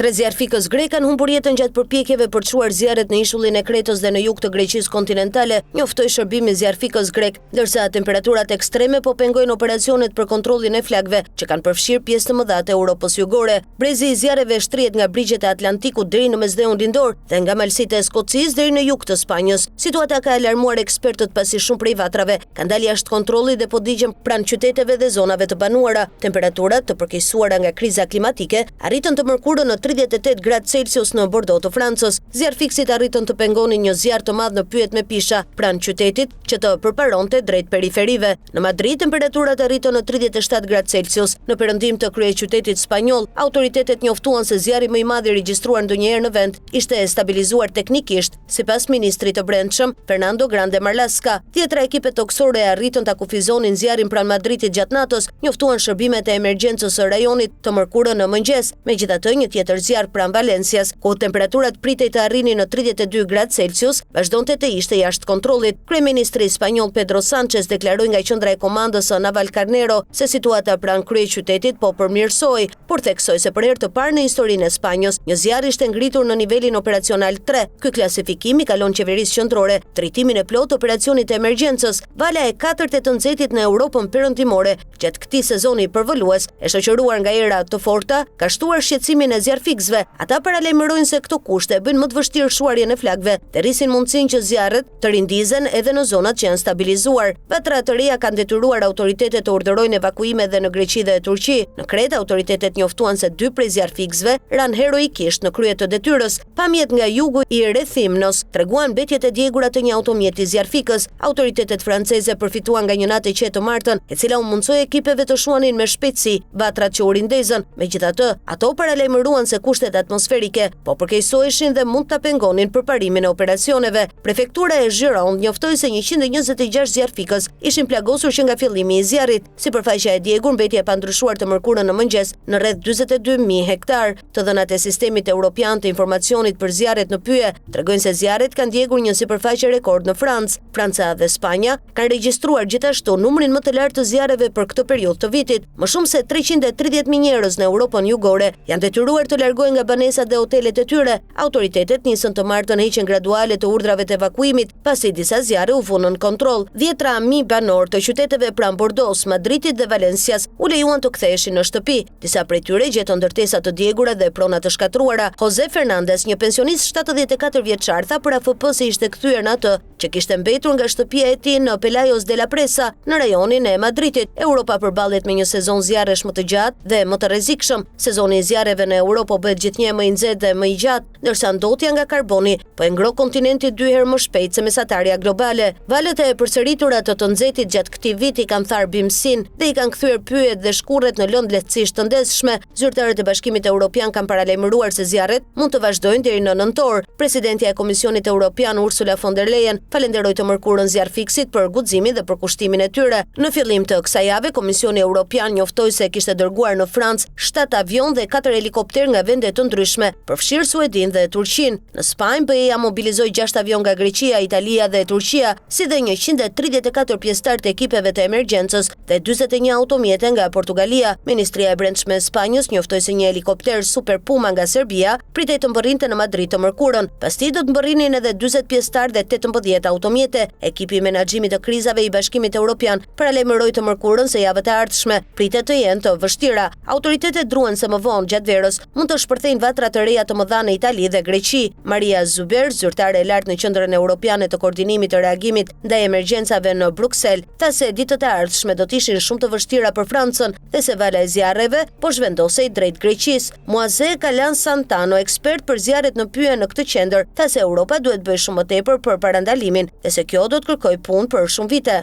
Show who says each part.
Speaker 1: 3 zjarfikës grek kanë humbur jetën gjatë përpjekjeve për të çuar zjarret në ishullin e Kretos dhe në jug të Greqisë kontinentale, njoftoi shërbimi zjarfikës grek, ndërsa temperaturat ekstreme po pengojnë operacionet për kontrollin e flakëve, që kanë përfshirë pjesë të mëdha të Europës jugore. Brezi i zjarreve shtrihet nga brigjet e Atlantikut deri në mesdheun lindor dhe nga malësitë e Skocisë deri në jug të Spanjës. Situata ka alarmuar ekspertët pasi shumë prej vatrave kanë dalë jashtë kontrollit dhe po digjen pranë qyteteve dhe zonave të banuara. Temperaturat të përkeqësuara nga kriza klimatike arritën të mërkurën në 38 gradë Celsius në Bordeaux të Francës. Zjarfikësit arritën të pengonin një zjarr të madh në pyet me pisha pranë qytetit që të përparonte drejt periferive. Në Madrid temperaturat arritën në 37 gradë Celsius. Në perëndim të kryeqytetit spanjoll, autoritetet njoftuan se zjarri më i madh i regjistruar ndonjëherë në vend ishte stabilizuar teknikisht, sipas ministrit të brendshëm Fernando Grande Marlaska. 10 ekipe toksore arritën ta kufizonin zjarrin pranë Madridit gjatë natës, njoftuan shërbimet e emergjencës së rajonit të mërkurën në mëngjes. Megjithatë, një tjetër zjarr pranë Valencias, ku temperaturat pritej të arrinin në 32 gradë Celsius, vazhdonte të ishte jashtë kontrollit. Kryeministri spanjoll Pedro Sánchez deklaroi nga qendra e komandës së Navalcarnero se situata pranë kryeqytetit po përmirësoi, por theksoi se për herë të parë në historinë e Spanjës, një zjarr ishte ngritur në nivelin operacional 3. Ky klasifikim i kalon qeverisë qendrore drejtimin e plotë operacionit të emergjencës. Vala e 4 të nxehtit në Europën perëndimore gjatë këtij sezoni përvolues, e shoqëruar nga era të forta, ka shtuar shqetësimin e zjarfikësve. Ata paralajmërojnë se këto kushte bëjnë më të vështirë shuarjen e flakëve dhe rrisin mundësinë që zjarret të rindizen edhe në zonat që janë stabilizuar. Vatra të reja kanë detyruar autoritetet të urdhërojnë evakuime edhe në Greqi dhe Turqi. Në Kretë autoritetet njoftuan se 2 prej zjarfikësve ranë heroikisht në krye të detyrës. Pamjet nga jugu i Rethymnos treguan mbetjet e djegura të një automjeti zjarfikës. Autoritetet franceze përfituan nga një natë e qetë të martën, e cila u mundsoi ekipeve të shuanin me shpejtësi vatrat që u rindezën. Megjithatë, ato paralajmëruan se kushtet atmosferike po përkeqësoheshin dhe mund ta pengonin përparimin e operacioneve. Prefektura e Gironde njoftoi se 126 zjarfikës ishin plagosur që nga fillimi i zjarrit. Sipërfaqja e djegur mbeti e pandryshuar të mërkurën në mëngjes në rreth 42.000 hektar. Të dhënat e sistemit evropian të informacionit për zjarret në pyje tregojnë se zjarret kanë djegur një sipërfaqe rekord në Francë. Franca dhe Spanja kanë regjistruar gjithashtu numrin më të lartë të zjarreve për këtë periudhë të vitit. Më shumë se 330.000 njerëz në Europën jugore janë detyruar të largojnë nga banesat dhe hotelet e tyre. Autoritetet nisën të martën heqjen graduale të urdhrave të evakuimit pasi disa zjarre u vënë në kontroll. 10 mijë banor të qyteteve pranë Bordeaux, Madridit dhe Valencias u lejuan të ktheheshin në shtëpi. Disa prej tyre gjetën ndërtesa të djegura dhe prona të shkatruara. Jose Fernandez, një pensionist 74 vjeçar, tha për AFP se ishte kthyer në atë që kishte mbetur nga shtëpia e tij në Pelayos de la Presa, në rajonin e Madridit. Europa përballet me një sezon zjarresh më të gjatë dhe më të rrezikshëm. Sezoni i zjarreve në Europë bëhet gjithnjë më i nxehtë dhe më i gjatë, ndërsa ndotja nga karboni po e ngroh kontinentin 2 herë më shpejt se mesatarja globale. Valët e përsëritura të nxehtit gjatë këtij viti kanë tharë bimësin dhe i kanë kthyer pyjet dhe shkurret në lëndë lehtësisht të ndeshshme. Zyrtarët e Bashkimit Evropian kanë paralajmëruar se zjarret mund të vazhdojnë deri në nëntor. Presidentja e Komisionit Evropian Ursula von der Leyen falenderoi të mërkurën zjarfikësit për guximin dhe për kushtimin e tyre. Në fillim të kësaj jave, Komisioni Evropian njoftoi se kishte dërguar në Francë 7 avion dhe 4 helikopter nga vende të ndryshme, përfshirë Suedin dhe Turqinë. Në Spanjë, BE-ja mobilizoi 6 avion nga Greqia, Italia dhe Turqia, si dhe 134 pjesëtar të ekipeve të emergjencës dhe 41 automjete nga Portugalia. Ministria e Brendshme e Spanjës njoftoi se një helikopter Super Puma nga Serbia pritej të mbërrinte në Madrid të mërkurën. Pastaj do të mbërrinin edhe 40 pjesëtar dhe 18 automjete. Ekipi i menaxhimit të krizave i Bashkimit Evropian paralajmëroi të mërkurën se javët e ardhshme pritet të jenë të vështira. Autoritetet druan se më vonë gjatë verës mund të shpërthejnë vatra të reja të mëdha në Itali dhe Greqi. Maria Zuber, zyrtare e lartë në Qendrën Evropiane të Koordinimit të Reagimit ndaj emergjencave në Bruksel, tha se ditët e ardhshme do të ishin shumë të vështira për Francën dhe se vala e zjarreve po zhvendosej drejt Greqisë. Moise Kalan Santano, ekspert për zjarret në pyje në këtë qendër, tha se Europa duhet bëjë shumë më tepër për parandalimin dhe se kjo do të kërkojë punë për shumë vite.